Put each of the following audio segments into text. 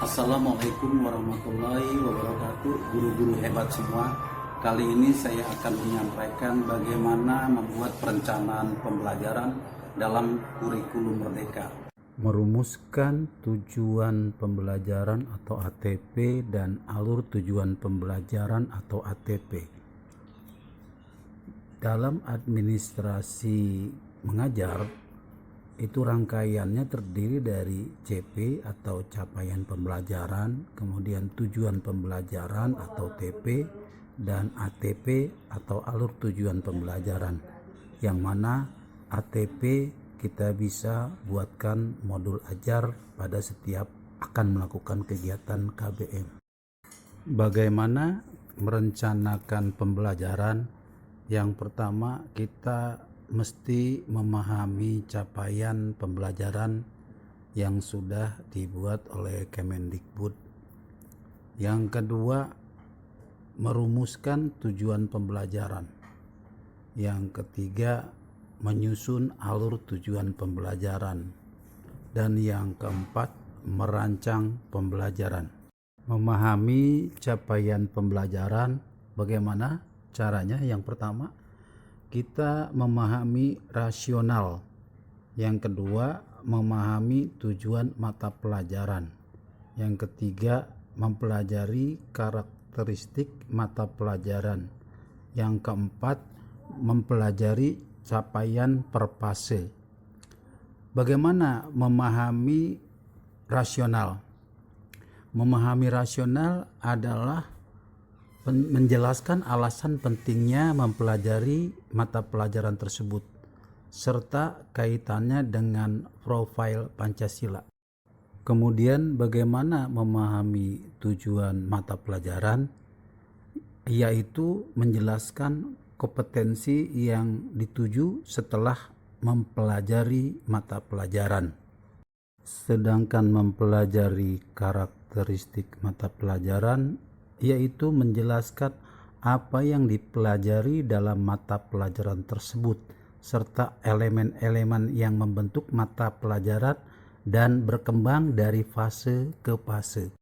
Assalamualaikum warahmatullahi wabarakatuh. Guru-guru hebat semua. Kali ini saya akan menyampaikan bagaimana membuat perencanaan pembelajaran dalam kurikulum Merdeka. Merumuskan tujuan pembelajaran atau ATP dan alur tujuan pembelajaran atau ATP. Dalam administrasi mengajar, itu rangkaiannya terdiri dari CP atau capaian pembelajaran, kemudian tujuan pembelajaran atau TP, dan ATP atau alur tujuan pembelajaran, yang mana ATP kita bisa buatkan modul ajar pada setiap akan melakukan kegiatan KBM. Bagaimana merencanakan pembelajaran? Yang pertama, kita mesti memahami capaian pembelajaran yang sudah dibuat oleh Kemendikbud. Yang kedua, merumuskan tujuan pembelajaran. Yang ketiga, menyusun alur tujuan pembelajaran. Dan yang keempat, merancang pembelajaran. Memahami capaian pembelajaran, bagaimana caranya? Yang pertama, kita memahami rasional. Yang kedua, memahami tujuan mata pelajaran. Yang ketiga, mempelajari karakteristik mata pelajaran. Yang keempat, mempelajari capaian per fase. Bagaimana memahami rasional? Memahami rasional adalah menjelaskan alasan pentingnya mempelajari mata pelajaran tersebut serta kaitannya dengan profil Pancasila. Kemudian bagaimana memahami tujuan mata pelajaran, yaitu menjelaskan kompetensi yang dituju setelah mempelajari mata pelajaran. Sedangkan mempelajari karakteristik mata pelajaran yaitu menjelaskan apa yang dipelajari dalam mata pelajaran tersebut serta elemen-elemen yang membentuk mata pelajaran dan berkembang dari fase ke fase.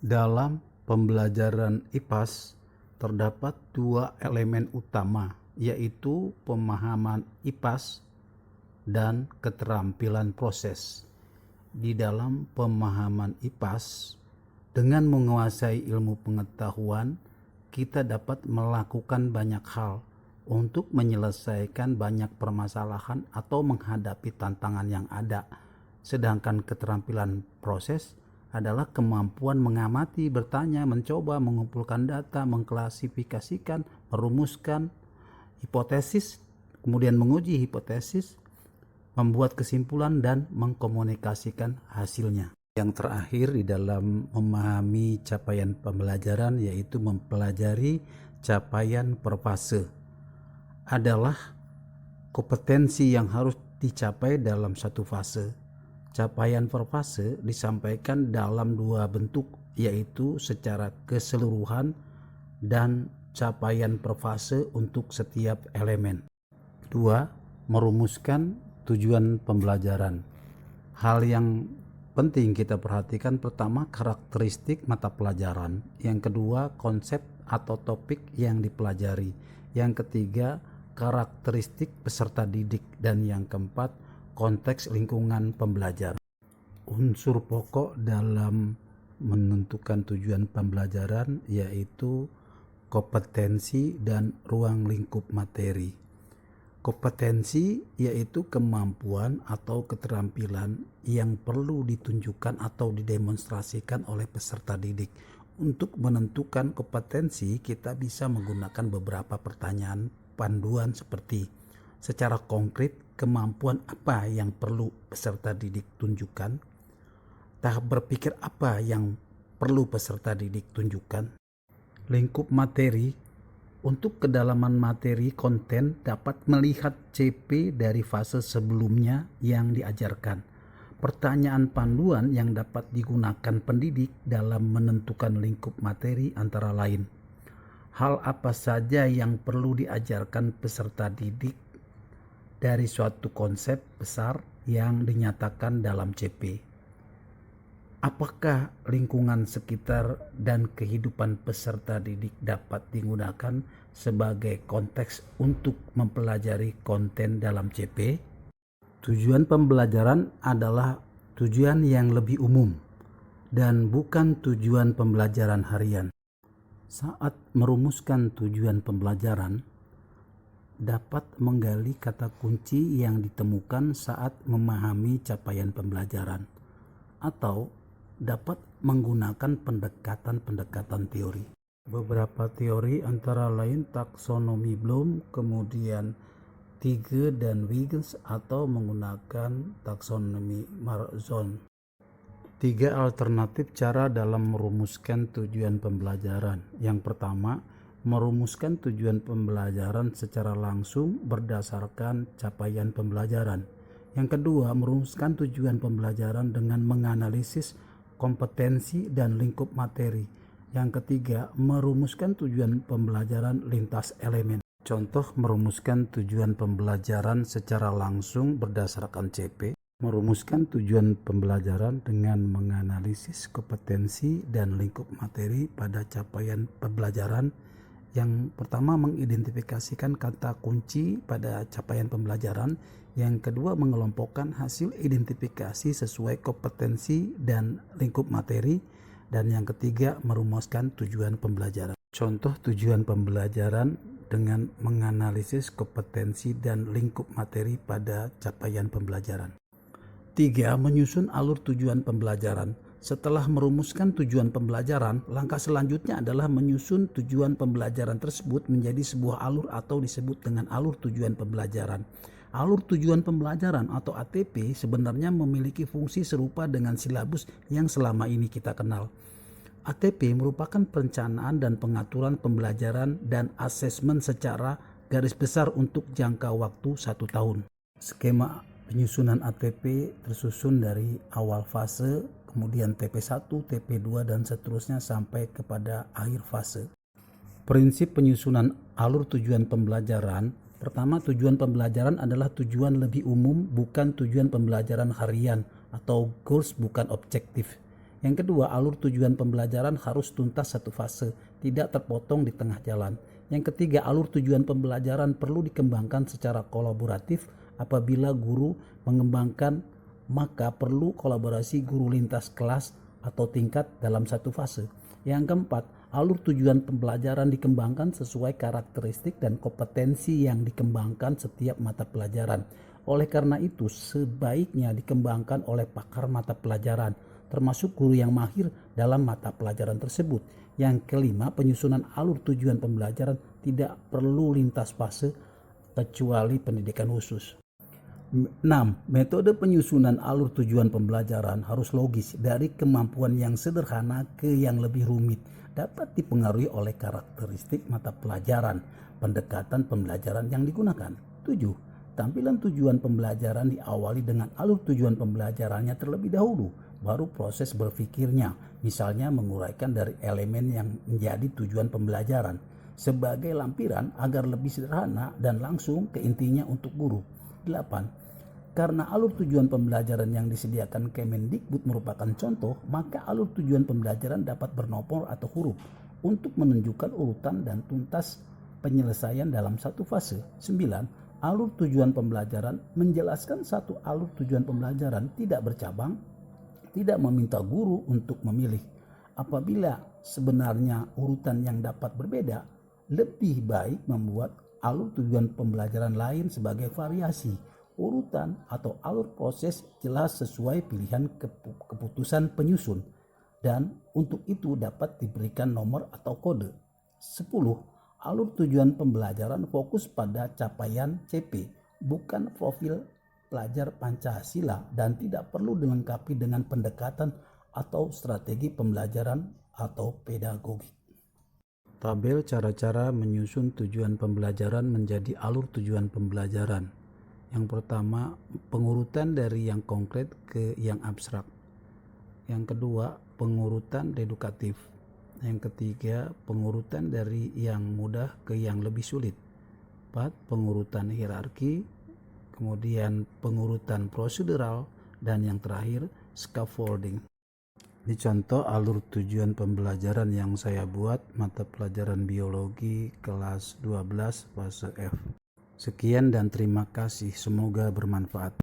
Dalam pembelajaran IPAS terdapat dua elemen utama, yaitu pemahaman IPAS dan keterampilan proses. Di dalam pemahaman IPAS, dengan menguasai ilmu pengetahuan, kita dapat melakukan banyak hal untuk menyelesaikan banyak permasalahan atau menghadapi tantangan yang ada. Sedangkan keterampilan proses adalah kemampuan mengamati, bertanya, mencoba, mengumpulkan data, mengklasifikasikan, merumuskan hipotesis, kemudian menguji hipotesis, membuat kesimpulan, dan mengkomunikasikan hasilnya. Yang terakhir di dalam memahami capaian pembelajaran yaitu mempelajari capaian per fase adalah kompetensi yang harus dicapai dalam satu fase. Capaian per fase disampaikan dalam dua bentuk, yaitu secara keseluruhan dan capaian per fase untuk setiap elemen. 2. Merumuskan tujuan pembelajaran. Hal yang penting kita perhatikan, pertama karakteristik mata pelajaran, yang kedua konsep atau topik yang dipelajari, yang ketiga karakteristik peserta didik, dan yang keempat konteks lingkungan pembelajaran. Unsur pokok dalam menentukan tujuan pembelajaran yaitu kompetensi dan ruang lingkup materi. Kompetensi yaitu kemampuan atau keterampilan yang perlu ditunjukkan atau didemonstrasikan oleh peserta didik. Untuk menentukan kompetensi, kita bisa menggunakan beberapa pertanyaan panduan seperti secara konkret kemampuan apa yang perlu peserta didik tunjukkan, tahap berpikir apa yang perlu peserta didik tunjukkan, lingkup materi. Untuk kedalaman materi konten dapat melihat CP dari fase sebelumnya yang diajarkan. Pertanyaan panduan yang dapat digunakan pendidik dalam menentukan lingkup materi antara lain: hal apa saja yang perlu diajarkan peserta didik dari suatu konsep besar yang dinyatakan dalam CP. Apakah lingkungan sekitar dan kehidupan peserta didik dapat digunakan sebagai konteks untuk mempelajari konten dalam CP? Tujuan pembelajaran adalah tujuan yang lebih umum dan bukan tujuan pembelajaran harian. Saat merumuskan tujuan pembelajaran, dapat menggali kata kunci yang ditemukan saat memahami capaian pembelajaran, atau dapat menggunakan pendekatan-pendekatan teori. Beberapa teori antara lain taksonomi Bloom, kemudian Tighe dan Wiggins, atau menggunakan taksonomi Marzon. 3 alternatif cara dalam merumuskan tujuan pembelajaran. Yang pertama, merumuskan tujuan pembelajaran secara langsung berdasarkan capaian pembelajaran. Yang kedua, merumuskan tujuan pembelajaran dengan menganalisis kompetensi dan lingkup materi. Yang ketiga, merumuskan tujuan pembelajaran lintas elemen. Contoh merumuskan tujuan pembelajaran secara langsung berdasarkan CP. Merumuskan tujuan pembelajaran dengan menganalisis kompetensi dan lingkup materi pada capaian pembelajaran. Yang pertama, mengidentifikasikan kata kunci pada capaian pembelajaran. Yang kedua, mengelompokkan hasil identifikasi sesuai kompetensi dan lingkup materi. Dan yang ketiga, merumuskan tujuan pembelajaran. Contoh tujuan pembelajaran dengan menganalisis kompetensi dan lingkup materi pada capaian pembelajaran. 3. Menyusun alur tujuan pembelajaran. Setelah merumuskan tujuan pembelajaran, langkah selanjutnya adalah menyusun tujuan pembelajaran tersebut menjadi sebuah alur atau disebut dengan alur tujuan pembelajaran. Alur tujuan pembelajaran atau ATP sebenarnya memiliki fungsi serupa dengan silabus yang selama ini kita kenal. ATP merupakan perencanaan dan pengaturan pembelajaran dan asesmen secara garis besar untuk jangka waktu 1 tahun. Skema penyusunan ATP tersusun dari awal fase, kemudian TP1, TP2, dan seterusnya sampai kepada akhir fase. Prinsip penyusunan alur tujuan pembelajaran. Pertama, tujuan pembelajaran adalah tujuan lebih umum, bukan tujuan pembelajaran harian, atau goals bukan objektif. Yang kedua, alur tujuan pembelajaran harus tuntas satu fase, tidak terpotong di tengah jalan. Yang ketiga, alur tujuan pembelajaran perlu dikembangkan secara kolaboratif. Apabila guru mengembangkan, maka perlu kolaborasi guru lintas kelas atau tingkat dalam satu fase. Yang keempat, alur tujuan pembelajaran dikembangkan sesuai karakteristik dan kompetensi yang dikembangkan setiap mata pelajaran. Oleh karena itu, sebaiknya dikembangkan oleh pakar mata pelajaran, termasuk guru yang mahir dalam mata pelajaran tersebut. Yang kelima, penyusunan alur tujuan pembelajaran tidak perlu lintas fase kecuali pendidikan khusus. 6. Metode penyusunan alur tujuan pembelajaran harus logis, dari kemampuan yang sederhana ke yang lebih rumit. Dapat dipengaruhi oleh karakteristik mata pelajaran, pendekatan pembelajaran yang digunakan. 7. Tampilan tujuan pembelajaran diawali dengan alur tujuan pembelajarannya terlebih dahulu, baru proses berpikirnya, misalnya menguraikan dari elemen yang menjadi tujuan pembelajaran, sebagai lampiran agar lebih sederhana dan langsung ke intinya untuk guru. 8. Karena alur tujuan pembelajaran yang disediakan Kemendikbud merupakan contoh, maka alur tujuan pembelajaran dapat bernomor atau huruf untuk menunjukkan urutan dan tuntas penyelesaian dalam satu fase. 9. Alur tujuan pembelajaran menjelaskan satu alur tujuan pembelajaran, tidak bercabang, tidak meminta guru untuk memilih. Apabila sebenarnya urutan yang dapat berbeda, lebih baik membuat alur tujuan pembelajaran lain sebagai variasi. Urutan atau alur proses jelas sesuai pilihan keputusan penyusun, dan untuk itu dapat diberikan nomor atau kode. 10. Alur tujuan pembelajaran fokus pada capaian CP, bukan profil pelajar Pancasila, dan tidak perlu dilengkapi dengan pendekatan atau strategi pembelajaran atau pedagogi. Tabel cara-cara menyusun tujuan pembelajaran menjadi alur tujuan pembelajaran. Yang pertama, pengurutan dari yang konkret ke yang abstrak. Yang kedua, pengurutan dedukatif. Yang ketiga, pengurutan dari yang mudah ke yang lebih sulit. 4. Pengurutan hierarki. Kemudian pengurutan prosedural. Dan yang terakhir, scaffolding. Ini contoh alur tujuan pembelajaran yang saya buat mata pelajaran biologi kelas 12 fase F. Sekian dan terima kasih, semoga bermanfaat.